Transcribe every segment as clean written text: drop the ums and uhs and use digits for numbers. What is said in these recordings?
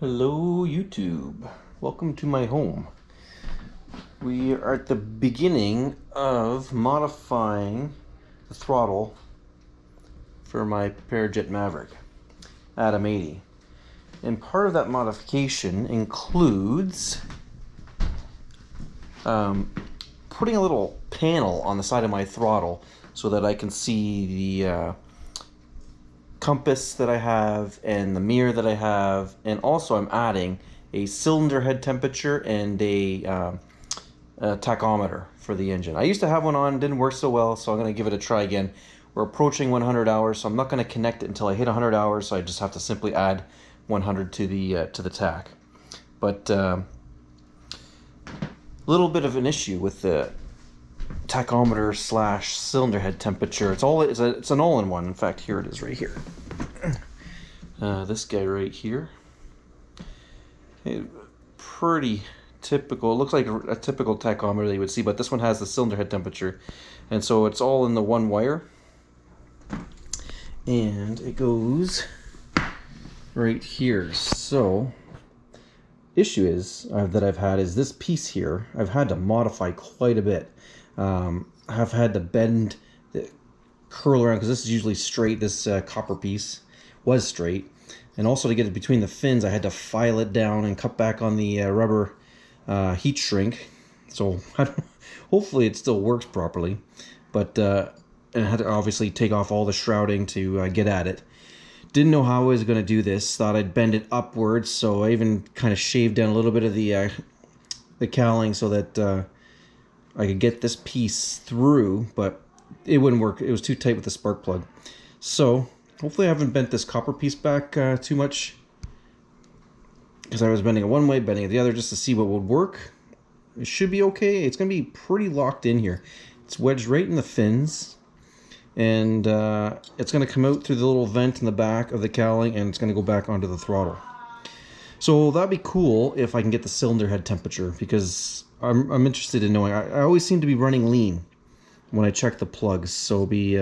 Hello YouTube, welcome to my home. We are at the beginning of modifying the throttle for my Parajet Maverick Atom 80. And part of that modification includes putting a little panel on the side of my throttle so that I can see the compass that I have and the mirror that I have, and also I'm adding a cylinder head temperature and a tachometer for the engine. I used to have one on, didn't work so well, so I'm going to give it a try again. We're approaching 100 hours, so I'm not going to connect it until I hit 100 hours, so I just have to simply add 100 to the tach. But little bit of an issue with the tachometer slash cylinder head temperature. It's an all-in-one. In fact, here it is right here. This guy right here. Pretty typical. It looks like a typical tachometer that you would see, but this one has the cylinder head temperature, and so it's all in the one wire, and it goes right here. So issue is that I've had is this piece here. I've had to modify quite a bit. I've had to bend the curl around because this is usually straight. This copper piece was straight, and also to get it between the fins I had to file it down and cut back on the rubber heat shrink. So hopefully it still works properly, but and I had to obviously take off all the shrouding to get at it. Didn't know how I was going to do this. Thought I'd bend it upwards, so I even kind of shaved down a little bit of the cowling so that I could get this piece through, but it wouldn't work. It was too tight with the spark plug. So hopefully I haven't bent this copper piece back too much, because I was bending it one way, bending it the other, just to see what would work. It should be okay. It's going to be pretty locked in here. It's wedged right in the fins, and it's going to come out through the little vent in the back of the cowling, and it's going to go back onto the throttle. So that'd be cool if I can get the cylinder head temperature, because I'm interested in knowing. I always seem to be running lean when I check the plugs, so it'll be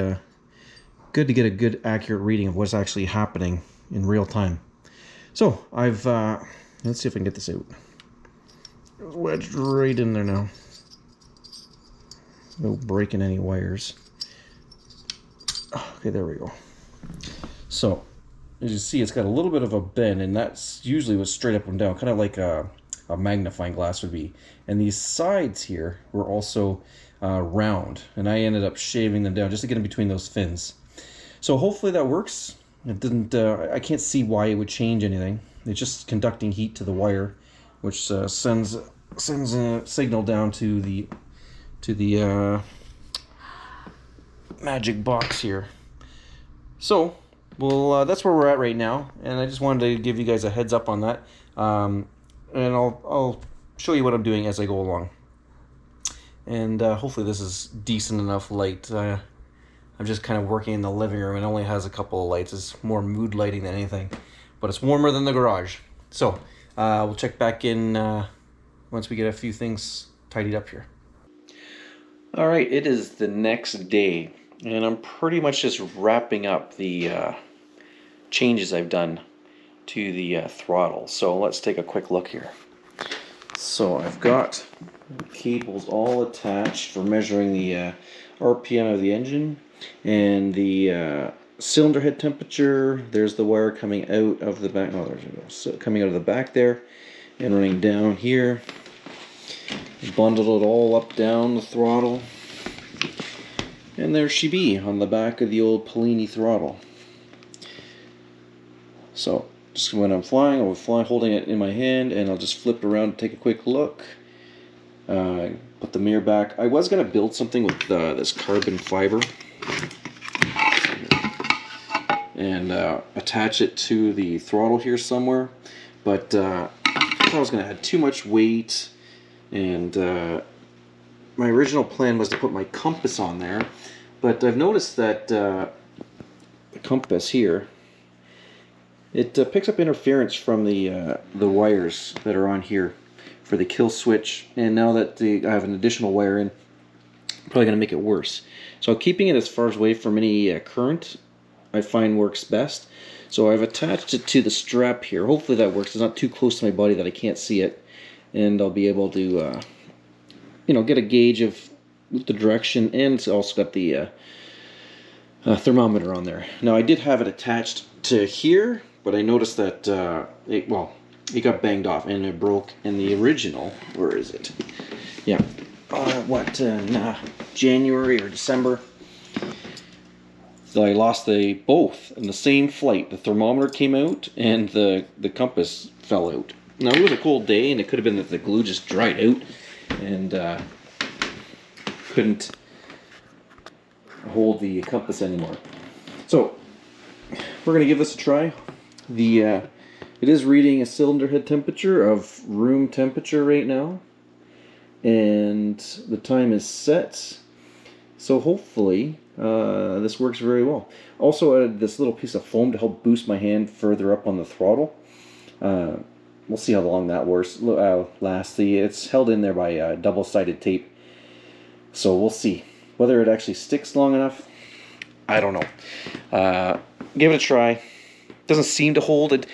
good to get a good accurate reading of what's actually happening in real time. So I've let's see if I can get this out. It's wedged right in there now. No breaking any wires. Okay, there we go. So as you see, it's got a little bit of a bend, and that's usually what's straight up and down, kind of like a magnifying glass would be. And these sides here were also round, and I ended up shaving them down just to get in between those fins. So hopefully that works. It didn't. I can't see why it would change anything. It's just conducting heat to the wire, which sends a signal down to the magic box here. So, well, that's where we're at right now, and I just wanted to give you guys a heads up on that. And I'll show you what I'm doing as I go along. And hopefully this is decent enough light. I'm just kind of working in the living room. It only has a couple of lights. It's more mood lighting than anything, but it's warmer than the garage. So we'll check back in once we get a few things tidied up here. All right, it is the next day, and I'm pretty much just wrapping up the changes I've done to the throttle. So let's take a quick look here. So I've got cables all attached for measuring the RPM of the engine and the cylinder head temperature. There's the wire coming out of the back. Oh, there's it goes. So coming out of the back there and running down here. Bundled it all up down the throttle, and there she be on the back of the old Polini throttle. So just when I'm flying, I'll fly holding it in my hand, and I'll just flip it around and take a quick look. Put the mirror back. I was going to build something with this carbon fiber and attach it to the throttle here somewhere, but I thought I was going to add too much weight, and my original plan was to put my compass on there, but I've noticed that the compass here, it picks up interference from the wires that are on here for the kill switch, and now that I have an additional wire in, I'm probably going to make it worse. So keeping it as far away from any current I find works best. So I've attached it to the strap here. Hopefully that works. It's not too close to my body that I can't see it. And I'll be able to, get a gauge of the direction, and it's also got the thermometer on there. Now I did have it attached to here, but I noticed that it got banged off and it broke in the original. Where is it? Yeah, in January or December. So I lost both in the same flight. The thermometer came out and the compass fell out. Now it was a cold day, and it could have been that the glue just dried out and couldn't hold the compass anymore. So we're gonna give this a try. It is reading a cylinder head temperature of room temperature right now, and the time is set. So hopefully this works very well. Also added this little piece of foam to help boost my hand further up on the throttle. We'll see how long that lasts. It's held in there by double-sided tape. So we'll see. Whether it actually sticks long enough, I don't know. Give it a try. Doesn't seem to hold it.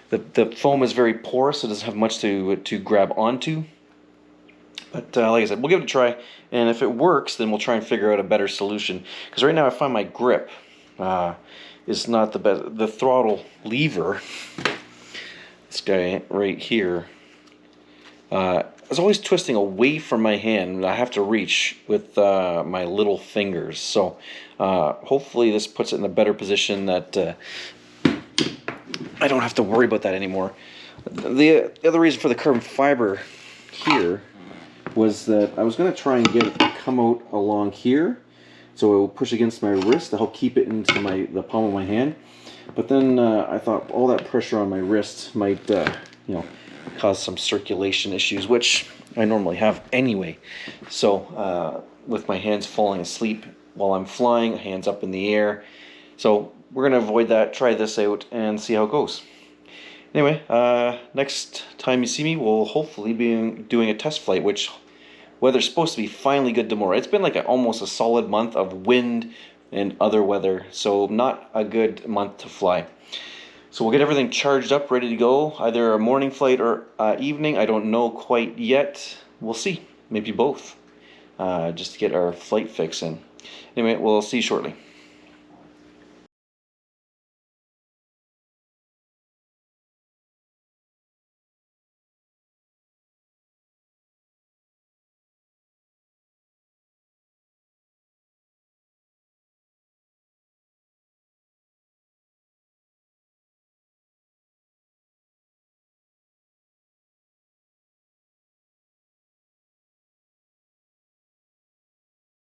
The foam is very porous, so it doesn't have much to grab onto. But like I said, we'll give it a try, and if it works, then we'll try and figure out a better solution. Because right now I find my grip is not the best. The throttle lever, this guy right here, is always twisting away from my hand, and I have to reach with my little fingers. So hopefully this puts it in a better position that I don't have to worry about that anymore. The other reason for the carbon fiber here was that I was going to try and get it to come out along here, so it will push against my wrist to help keep it into the palm of my hand. But then I thought all that pressure on my wrist might, cause some circulation issues, which I normally have anyway. So with my hands falling asleep while I'm flying, hands up in the air. So we're going to avoid that, try this out, and see how it goes. Anyway, next time you see me, we'll hopefully be doing a test flight, which weather's supposed to be finally good tomorrow. It's been like almost a solid month of wind and other weather, so not a good month to fly. So we'll get everything charged up, ready to go, either a morning flight or evening. I don't know quite yet. We'll see, maybe both, just to get our flight fix in. Anyway, we'll see you shortly.